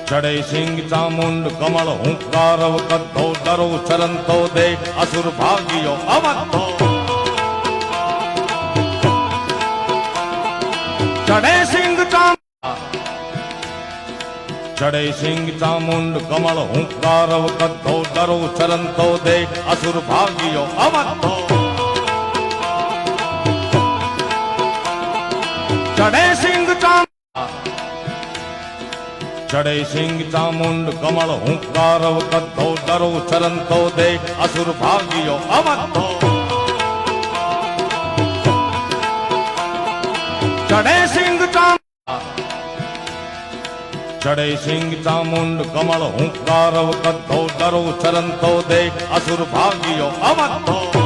चढ़े सिंह चामुंड कमल हुंकारव कद्धो डरो चरंतो देख असुर भागियो अवद्धो चढ़े सिंह चामुंड कमल हुंकारव कद्धो डरो चरंतो देख असुर भागियो अवद्धो चढ़े सिंह चामुंड कमल हुंकारव कद्धो डरो चरंतो देख असुर भागियो अवद्धो चढ़े सिंह चामुंड कमल हुंकारव कद्धो डरो चरंतो देख असुर भागियो अवद्धो